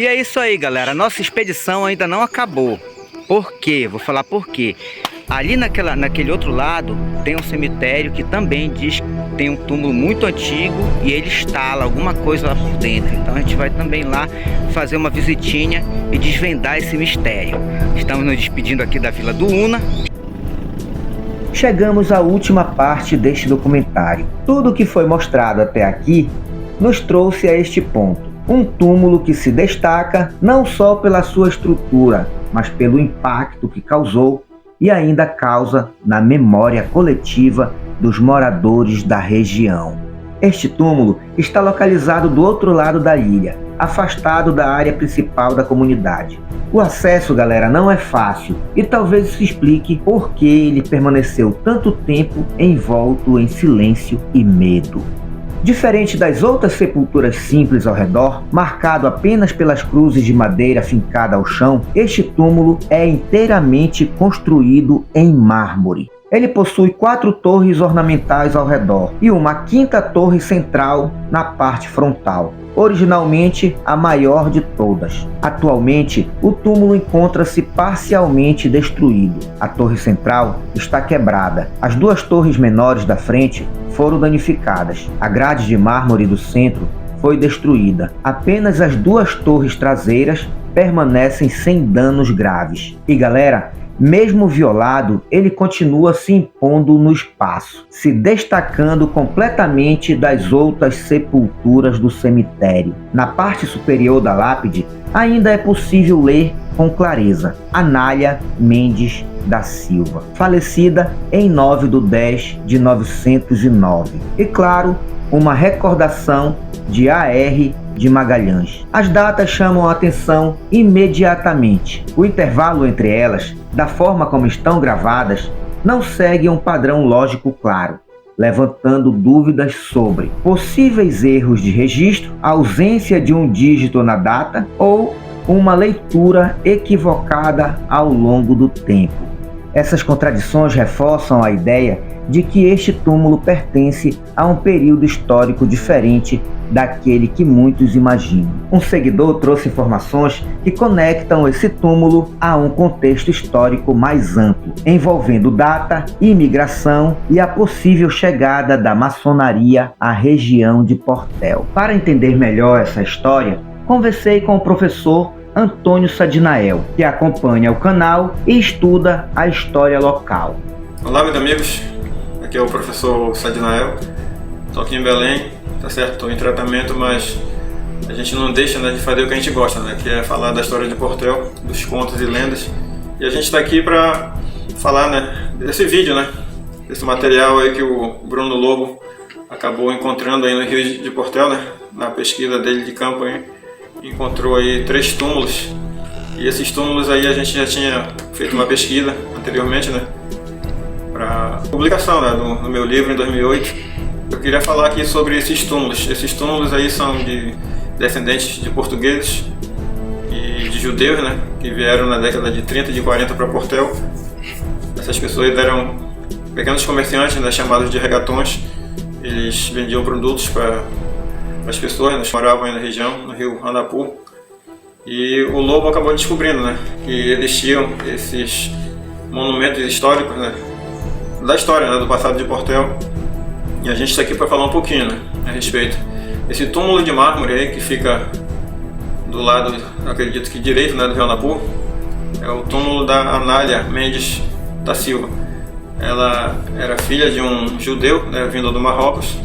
E é isso aí, galera. A nossa expedição ainda não acabou. Por quê? Vou falar por quê. Ali naquele outro lado tem um cemitério que também diz que tem um túmulo muito antigo e ele instala alguma coisa lá por dentro. Então a gente vai também lá fazer uma visitinha e desvendar esse mistério. Estamos nos despedindo aqui da Vila do Una. Chegamos à última parte deste documentário. Tudo o que foi mostrado até aqui nos trouxe a este ponto. Um túmulo que se destaca não só pela sua estrutura, mas pelo impacto que causou e ainda causa na memória coletiva dos moradores da região. Este túmulo está localizado do outro lado da ilha, afastado da área principal da comunidade. O acesso, galera, não é fácil e talvez isso explique por que ele permaneceu tanto tempo envolto em silêncio e medo. Diferente das outras sepulturas simples ao redor, marcado apenas pelas cruzes de madeira fincada ao chão, este túmulo é inteiramente construído em mármore. Ele possui 4 torres ornamentais ao redor e uma 5ª torre central na parte frontal, originalmente a maior de todas. Atualmente, o túmulo encontra-se parcialmente destruído. A torre central está quebrada. As 2 torres menores da frente foram danificadas. A grade de mármore do centro foi destruída. Apenas as 2 torres traseiras permanecem sem danos graves. E galera, mesmo violado, ele continua se impondo no espaço, se destacando completamente das outras sepulturas do cemitério. Na parte superior da lápide, ainda é possível ler com clareza: Anália Mendes da Silva, falecida em 9/10/909. E claro, uma recordação de A.R. de Magalhães. As datas chamam a atenção imediatamente. O intervalo entre elas, da forma como estão gravadas, não segue um padrão lógico claro, levantando dúvidas sobre possíveis erros de registro, ausência de um dígito na data ou uma leitura equivocada ao longo do tempo. Essas contradições reforçam a ideia de que este túmulo pertence a um período histórico diferente daquele que muitos imaginam. Um seguidor trouxe informações que conectam esse túmulo a um contexto histórico mais amplo, envolvendo data, imigração e a possível chegada da maçonaria à região de Portel. Para entender melhor essa história, conversei com o professor Antônio Sadinael, que acompanha o canal e estuda a história local. Olá, meus amigos, aqui é o professor Sadinael. Estou aqui em Belém, tá certo? Estou em tratamento, mas a gente não deixa, né, de fazer o que a gente gosta, né, que é falar da história de Portel, dos contos e lendas. E a gente está aqui para falar, né, desse vídeo, né, desse material aí que o Bruno Lobo acabou encontrando aí no Rio de Portel, né, na pesquisa dele de campo aí. Encontrou aí 3 túmulos, e esses túmulos aí a gente já tinha feito uma pesquisa anteriormente, né, para publicação, né, no meu livro em 2008. Eu queria falar aqui sobre esses túmulos. Esses túmulos aí são de descendentes de portugueses e de judeus, né, que vieram na década de 30 e de 40 para Portel. Essas pessoas eram pequenos comerciantes, né, chamados de regatões. Eles vendiam produtos para as pessoas, né, que moravam aí na região, no rio Anapu. E o Lobo acabou descobrindo, né, que existiam esses monumentos históricos, né, da história, né, do passado de Portel. E a gente está aqui para falar um pouquinho, né, a respeito. Esse túmulo de mármore aí que fica do lado, acredito que direito, né, do rio Anapu, é o túmulo da Anália Mendes da Silva. Ela era filha de um judeu, né, vindo do Marrocos,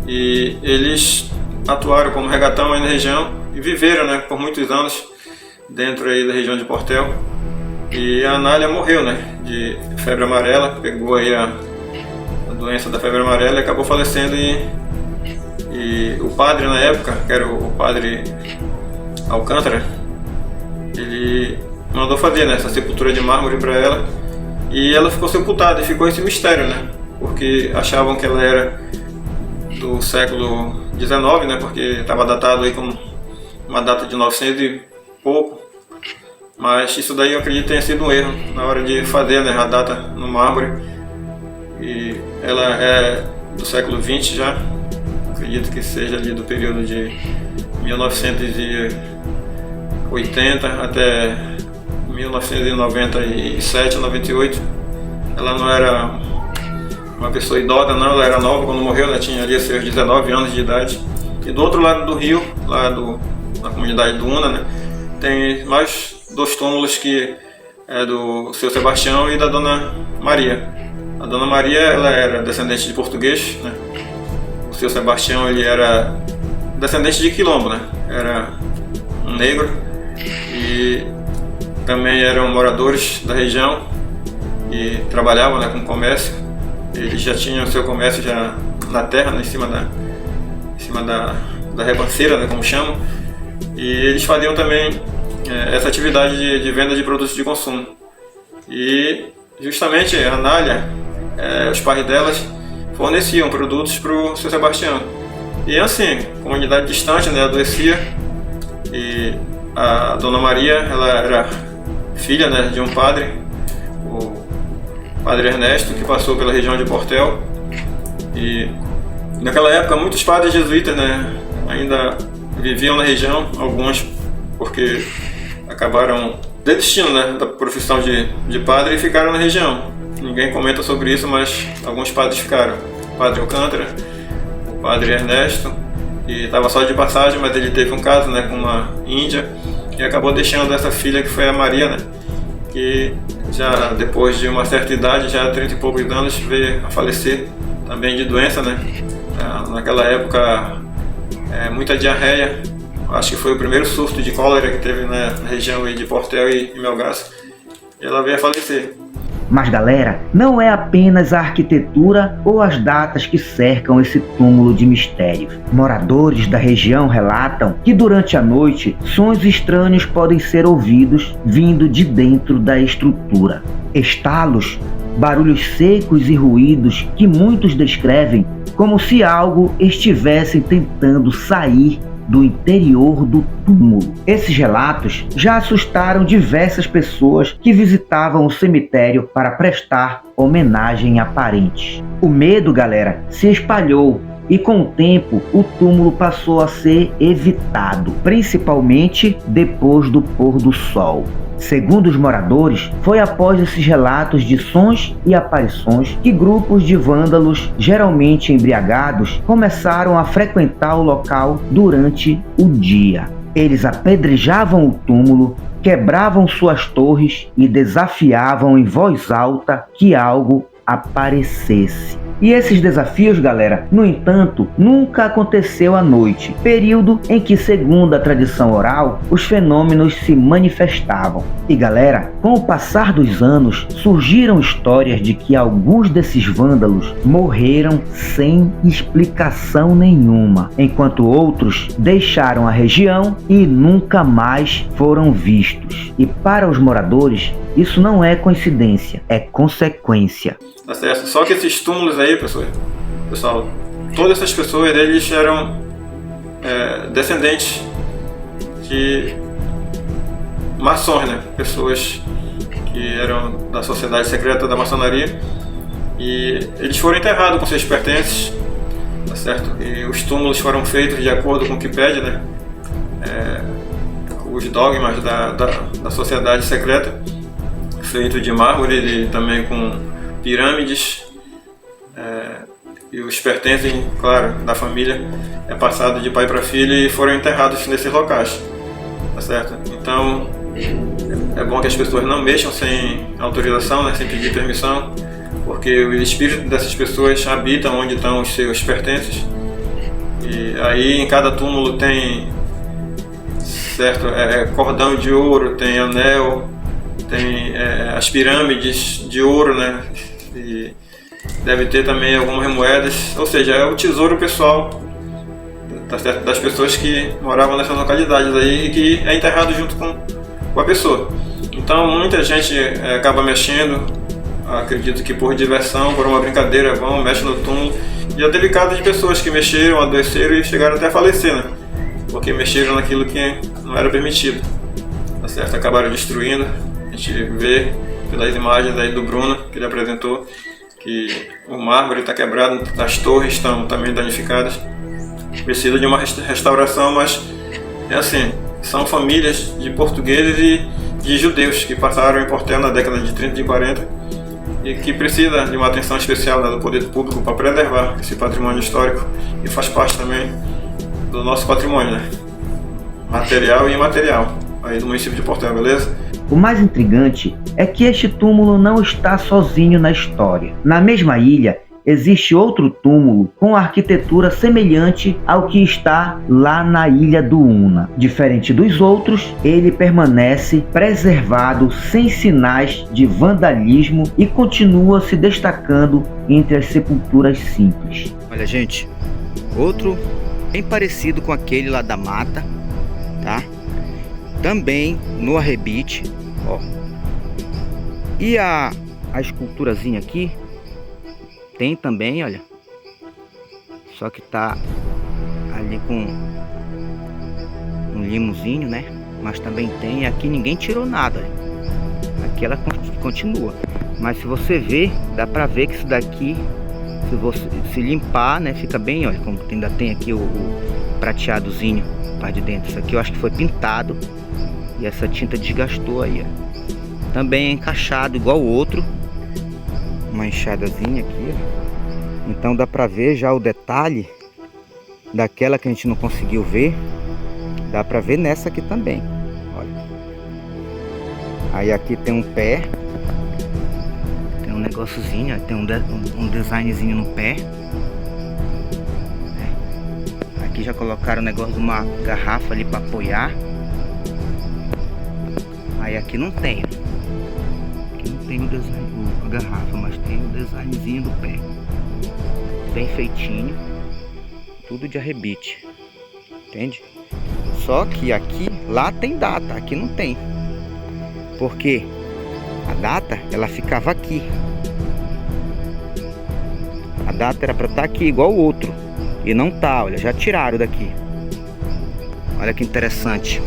e eles atuaram como regatão aí na região e viveram, né, por muitos anos dentro aí da região de Portel. E a Anália morreu, né, de febre amarela, pegou aí a doença da febre amarela e acabou falecendo. E o padre na época, que era o padre Alcântara, ele mandou fazer, né, essa sepultura de mármore para ela, e ela ficou sepultada e ficou esse mistério, né, porque achavam que ela era do século XIX, né, porque estava datado aí com uma data de 900 e pouco, mas isso daí eu acredito tenha sido um erro na hora de fazer, né, a data no mármore. E ela é do século XX já, acredito que seja ali do período de 1900 e 80 até 1997, 98. Ela não era uma pessoa idosa, não, ela era nova quando morreu, ela tinha ali seus 19 anos de idade. E do outro lado do rio, na comunidade do Una, né, tem mais 2 túmulos que é do seu Sebastião e da Dona Maria. A Dona Maria, ela era descendente de português, né? O seu Sebastião, ele era descendente de quilombo, né? Era um negro e também eram moradores da região e trabalhavam, né, com comércio. Eles já tinham o seu comércio já na terra, né, em cima da rebanceira, né, como chamam. E eles faziam também essa atividade de venda de produtos de consumo. E justamente a Anália, os pais delas, forneciam produtos para o seu Sebastião. E assim, comunidade distante, né, adoecia. E a Dona Maria, ela era filha, né, de um padre, o Padre Ernesto, que passou pela região de Portel. E naquela época muitos padres jesuítas, né, ainda viviam na região, alguns porque acabaram desistindo, né, da profissão de padre e ficaram na região. Ninguém comenta sobre isso, mas alguns padres ficaram. O Padre Alcântara, o Padre Ernesto, que estava só de passagem, mas ele teve um caso, né, com uma índia e acabou deixando essa filha, que foi a Maria, né, que já depois de uma certa idade, já 30 e poucos anos, veio a falecer também de doença, né. Naquela época, muita diarreia. Acho que foi o primeiro surto de cólera que teve na região de Portel e Melgaço. E ela veio a falecer. Mas galera, não é apenas a arquitetura ou as datas que cercam esse túmulo de mistério. Moradores da região relatam que durante a noite, sons estranhos podem ser ouvidos vindo de dentro da estrutura. Estalos, barulhos secos e ruídos que muitos descrevem como se algo estivesse tentando sair do interior do túmulo. Esses relatos já assustaram diversas pessoas que visitavam o cemitério para prestar homenagem a parentes. O medo, galera, se espalhou e com o tempo o túmulo passou a ser evitado, principalmente depois do pôr do sol. Segundo os moradores, foi após esses relatos de sons e aparições que grupos de vândalos, geralmente embriagados, começaram a frequentar o local durante o dia. Eles apedrejavam o túmulo, quebravam suas torres e desafiavam em voz alta que algo aparecesse. E esses desafios, galera, no entanto, nunca aconteceu à noite, período em que, segundo a tradição oral, os fenômenos se manifestavam. E galera, com o passar dos anos, surgiram histórias de que alguns desses vândalos morreram sem explicação nenhuma, enquanto outros deixaram a região e nunca mais foram vistos. E para os moradores, isso não é coincidência, é consequência. Tá certo? Só que esses túmulos aí, pessoal, todas essas pessoas, eles eram descendentes de maçons, né? Pessoas que eram da sociedade secreta da maçonaria, e eles foram enterrados com seus pertences, tá certo? E os túmulos foram feitos de acordo com o que pede, né? Os dogmas da sociedade secreta, feito de mármore e também com pirâmides, e os pertences, claro, da família é passado de pai para filho e foram enterrados nesses locais, tá certo? Então é bom que as pessoas não mexam sem autorização, né, sem pedir permissão, porque o espírito dessas pessoas habita onde estão os seus pertences. E aí em cada túmulo tem, certo, cordão de ouro, tem anel, tem as pirâmides de ouro, né? E deve ter também algumas moedas, ou seja, é o tesouro pessoal, tá certo, das pessoas que moravam nessas localidades aí e que é enterrado junto com a pessoa. Então muita gente acaba mexendo, acredito que por diversão, por uma brincadeira, mexe no túmulo. Já teve casos de pessoas que mexeram, adoeceram e chegaram até a falecer, né? Porque mexeram naquilo que não era permitido, tá certo? Acabaram destruindo. A gente vê pelas imagens aí do Bruno, que ele apresentou, que o mármore está quebrado, as torres estão também danificadas. Precisa de uma restauração, mas é assim, são famílias de portugueses e de judeus que passaram em Portel na década de 30 e 40 e que precisa de uma atenção especial, né, do poder público para preservar esse patrimônio histórico e faz parte também do nosso patrimônio, né, material e imaterial aí do município de Portel, beleza? O mais intrigante é que este túmulo não está sozinho na história. Na mesma ilha, existe outro túmulo com arquitetura semelhante ao que está lá na ilha do Una. Diferente dos outros, ele permanece preservado sem sinais de vandalismo e continua se destacando entre as sepulturas simples. Olha, gente, outro bem parecido com aquele lá da mata, tá? Também no arrebite, ó. E a esculturazinha aqui tem também, olha. Só que tá ali com um limozinho, né? Mas também tem. Aqui ninguém tirou nada, olha. Aqui ela continua. Mas se você ver, dá pra ver que isso daqui, se você se limpar, né? Fica bem, olha. Como ainda tem aqui o prateadozinho, parte de dentro. Isso aqui eu acho que foi pintado. E essa tinta desgastou aí, ó. Também é encaixado igual o outro. Uma enxadazinha aqui, ó. Então dá pra ver já o detalhe daquela que a gente não conseguiu ver. Dá pra ver nessa aqui também, olha. Aí aqui tem um pé. Tem um negóciozinho, tem um designzinho no pé. Aqui já colocaram o negócio de uma garrafa ali pra apoiar. Aí aqui não tem, aqui não tem o design, a garrafa, mas tem o designzinho do pé, bem feitinho, tudo de arrebite, entende? Só que aqui, lá tem data, aqui não tem, porque a data, ela ficava aqui, a data era para estar aqui igual o outro, e não tá, olha, já tiraram daqui, olha que interessante.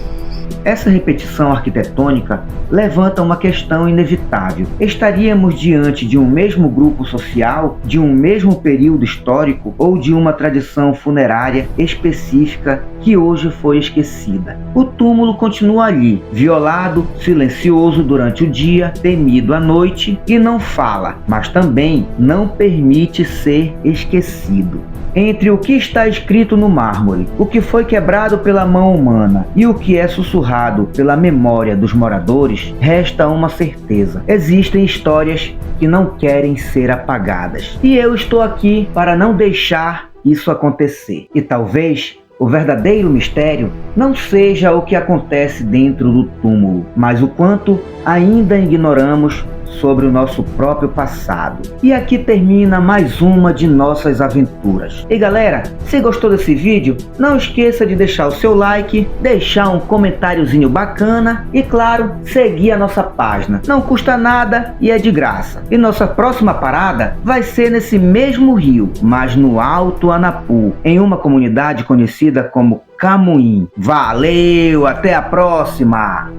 Essa repetição arquitetônica levanta uma questão inevitável. Estaríamos diante de um mesmo grupo social, de um mesmo período histórico ou de uma tradição funerária específica que hoje foi esquecida? O túmulo continua ali, violado, silencioso durante o dia, temido à noite e não fala, mas também não permite ser esquecido. Entre o que está escrito no mármore, o que foi quebrado pela mão humana e o que é sussurrado pela memória dos moradores, resta uma certeza: existem histórias que não querem ser apagadas. E eu estou aqui para não deixar isso acontecer. E talvez o verdadeiro mistério não seja o que acontece dentro do túmulo, mas o quanto ainda ignoramos sobre o nosso próprio passado. E aqui termina mais uma de nossas aventuras. E galera, se gostou desse vídeo, não esqueça de deixar o seu like, deixar um comentáriozinho bacana e claro, seguir a nossa página. Não custa nada e é de graça. E nossa próxima parada vai ser nesse mesmo rio, mas no Alto Anapu, em uma comunidade conhecida como Camuim. Valeu, até a próxima!